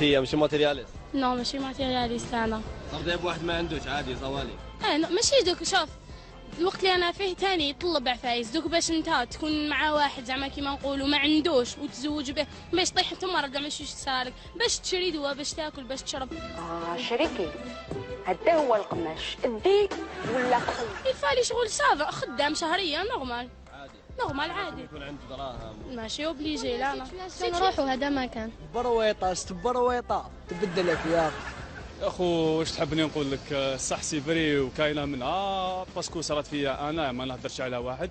هي ماشي ماتيرياليست. نو ماشي ماتيرياليست انا. ترضي بواحد ما عندوش عادي صوالي. ماشي دوك شوف الوقت اللي انا فيه تاني يطلب عفايس دوك باش انت تكون مع واحد زعما كيما نقولوا ما عندوش وتزوج به باش طيح انت مرة زعما شي صرالك باش تشري دواء باش تاكل باش تشرب. شريكي هدا هو القماش ادي ولا قصي يفالي شغل صافا خدام شهريا نورمال. نورمال عادي. يكون عنده دراهم. ماشي اوبليجي لا انا. نروحوا هذا ما كان. برويطه برويطه تبدل لك يا اخو واش تحبني نقول لك صح سي فري وكاينه منها باسكو صارت فيا انا ما نهضرش على واحد.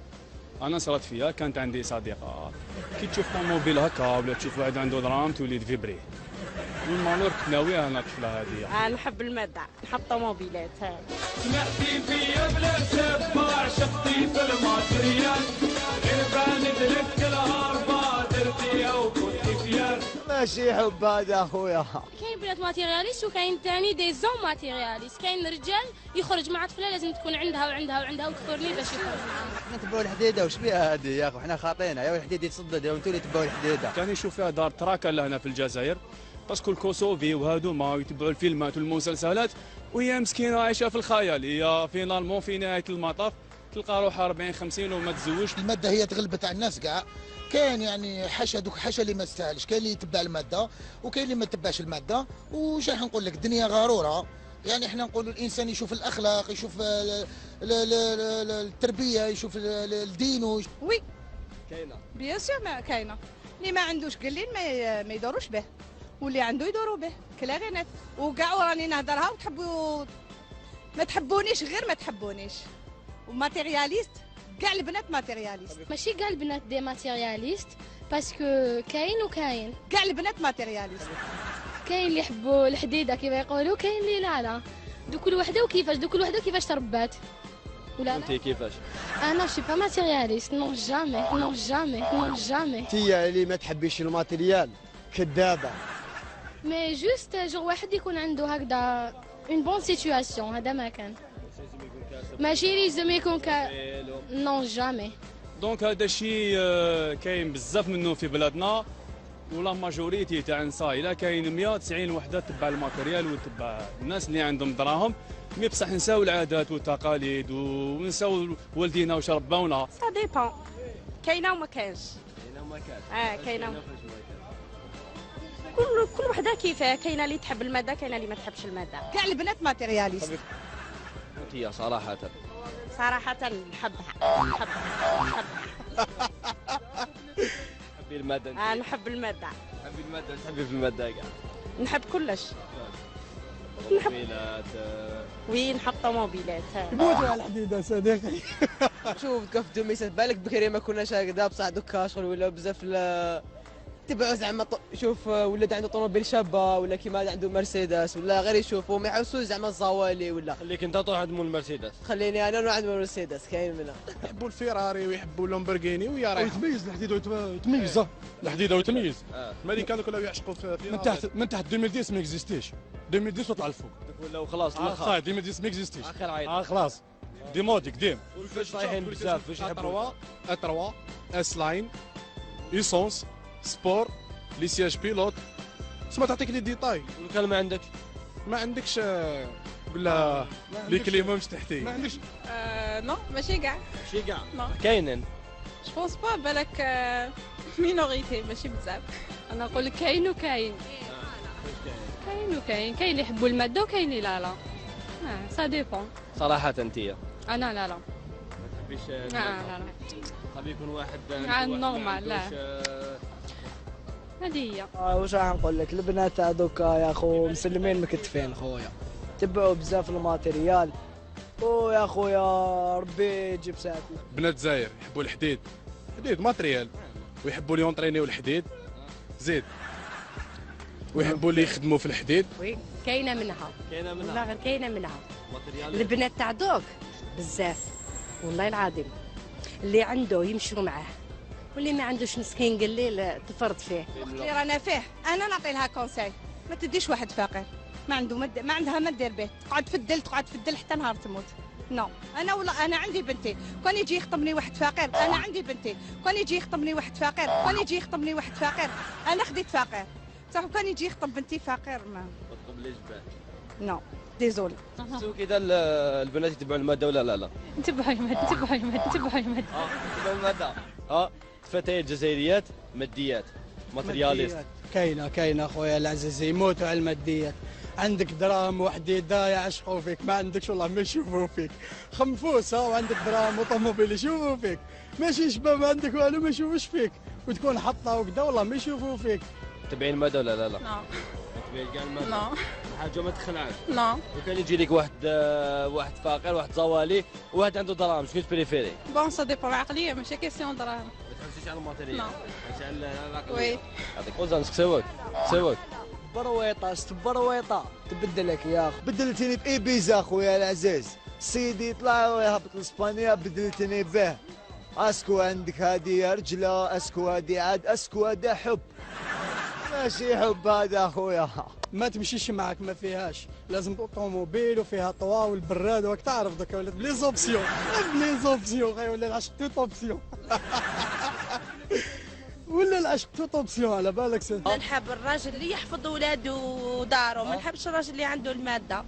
انا صارت فيا كانت عندي صديقه كي تشوف طوموبيل هكا ولا تشوف واحد عنده دراهم تولي تفيبري والمالور كنت ناويه انا الطفله هذه. نحب المادة نحب طوموبيلات. سمعتي فيا بلا سباع شفتي في الماتريال غير باند لك الهربة درتيها وكنتي فيال. ماشي حب هذا اخويا. كاين بنات ماتيرياليست وكاين ثاني دي زون ماتيرياليست. كاين رجال يخرج مع طفله لازم تكون عندها وعندها وعندها وتكورني باش يخرج معاها. نتبعوا الحديده واش بها هذه يا اخو حنا خاطينا يا الحديده يتصدد وانتم اللي تبعوا الحديده. كان يشوف فيها دار تراكا لهنا في الجزائر باسكو الكوسوفي وهادو ما يتبعوا الفيلمات والمسلسلات وهي مسكينه عايشه في الخيال. هي فينالمون في نهايه المطاف تلقى روحها 40 50 وما تزوجش. الماده هي تغلبت على الناس كاع. كاين يعني حاشا دوك حاشا اللي ما يستاهلش. كاين اللي يتبع الماده وكاين اللي ما يتبعش الماده. وش راح نقول لك الدنيا غروره. يعني احنا نقولوا الانسان يشوف الاخلاق يشوف التربيه يشوف الدين وي كاينه بيان سور ما كاينه اللي ما عندوش قليل ما يدوروش به واللي عنده يدوروا به كلا غير نت وكاع وراني نهضرها وتحبوا ما تحبونيش غير ما تحبونيش وماتيرياليست كاع البنات ماتيرياليست. ماشي كاع البنات دي ماتيرياليست باسكو كاين وكاين. كاع البنات ماتيرياليست. كاين اللي يحبوا الحديده كيما يقولوا كاين اللي لا دوك كل وحده وكيفاش دوك كل وحده كيفاش تربات. ولا انت كيفاش؟ انا شي با ماتيرياليست نو جامي نو جامي نو جامي. تي اللي ما تحبيش الماتيريال كذابه. مي جوست جور واحد يكون عنده هكذا اون بون سيتوياسيون هذا ما كان. ماشي لازم يكون نو جامي. دونك هذا الشيء كاين بزاف منه في بلادنا ولا ماجوريتي تاع النساء الا كاين 190 وحده تبع الماتيريال وتبع الناس اللي عندهم دراهم. مي بصح نساو العادات والتقاليد ونساو والدينا واش رباونا. سا ديبون كاينه وما كاينش. كاينه وما كانش. كاينه كل وحده كيفاه. كاينه اللي تحب الماده كاينه اللي ما تحبش الماده. كاع البنات ماتيرياليست. هي صراحه نحبها. تحبي الماده انت؟ نحب الماده. تحبي الماده تحبي في الماده كاع. نحب كلش. طوموبيلات. وي نحب طوموبيلات. يموتوا على الحديده صديقي. شوف كيف دوميسات بالك بكري ما كناش هكذا بصح دوكا شغل ولا بزاف تبعوا زعما شوف ولاد عنده طوموبيل شابه ولا كيما عنده مرسيدس ولا غير يشوفوا ما يحوسوش زعما الزوالي ولا. خليك انت تروح عند مول المرسيدس. خليني انا نروح عند مرسيدس كاين منها. يحبوا الفيراري ويحبوا اللامبورغيني ويا رايح ويتميز الحديده ويتميز الحديده وتميز. الامريكان كانوا يعشقوا في من تحت 2010 ما اكزيستيش 2010 وطلع الفوق ولا خلاص صاي 2010 ما اكزيستيش اخر عيط. خلاص دي مودي قديم. والفلوس رايحين بزاف فاش يحبوا اتروا اس لاين ايسونس سبور لي سياج بيلوت. سما تعطيك لي ديتاي. كان ما عندكش عندكش ولا لي كليما مش تحتي ما عندكش. نو ماشي كاع. ماشي كاع كاينين. جو بونس با بالك مينوريتي ماشي بزاف. انا نقول لك كاين وكاين. كاين وكاين. كاين اللي يحبوا الماده وكاين اللي لا. سا ديبون. صراحه انت انا لا. ما تحبيش. لا. خلي يكون واحد نورمال لا. هذه هي. واش راح نقول لك البنات هذوكا يا اخو مسلمين مكتفين خويا تبعوا بزاف الماتيريال ويا خويا ربي يجيب ساعتنا. بنات زاير يحبوا الحديد ماتريال ويحبوا لي يونطرينيو الحديد زيد ويحبوا اللي يخدموا في الحديد. وي كاينه منها والله غير كاينه منها. البنات تاع دوك بزاف والله العظيم اللي عنده يمشوا معاه واللي ما عندوش مسكين قليل تفرض فيه. الوقت اللي رانا فيه انا نعطي لها كونساي ما تديش واحد فقير ما عندها ما دير به تقعد تفدل حتى نهار تموت. نو انا عندي بنتي كون يجي يخطبني واحد فقير. انا عندي بنتي كون يجي يخطبني واحد فقير انا خديت فقير صاحب كان يجي يخطب بنتي فقير ما ما تقبليش به. نو ديزولي. سو كذا البنات يتبعوا الماده ولا لا؟ نتبعوا المادة نتبعوا المادة نتبعوا المادة. يتبعوا الماده. الفتيات الجزائريات ماديات ماترياليست. كاينه اخويا العزيز يموتوا على الماديات. عندك دراهم وحديده يعشقوا فيك، ما عندكش والله ما يشوفوا فيك. خنفوس وعندك دراهم وطوموبيل يشوفوا فيك، ماشي شباب ما عندك والو ما يشوفوش فيك، وتكون حطه وكذا والله ما يشوفوا فيك. تبعين الماده ولا لا؟ نو. تبعين كاع الماده؟ نو. حاجه ما تخلعش. نو. وكان يجي لك واحد فقير، واحد زوالي، وواحد عنده دراهم، شنو تبريفيري؟ بون سا ديبون العقلية ماشي كيسيون دراهم. ما تحسيش على الماتيريال؟ نو. تحسي على العقليه؟ وي. هذيك وزن سواك برويطه برويطه تبدلك يا اخو. بدلتني بايبيزا اخويا العزيز، سيدي يطلع ويهبط لاسبانيا بدلتني به. اسكو عندك هذه رجله، اسكو هذه عاد، اسكو هذا حب، ماشي حب هذا اخويا. ما تمشيش معك ما فيهاش، لازم طوموبيل وفيها طوا والبراد وراك تعرف دوكا ولات بلي زوبسيون خاي، ولا العشق توت اوبسيون ولا العشق توت اوبسيون على بالك. نحب الراجل اللي يحفظ ولاده وداره، ما نحبش الراجل اللي عنده الماده.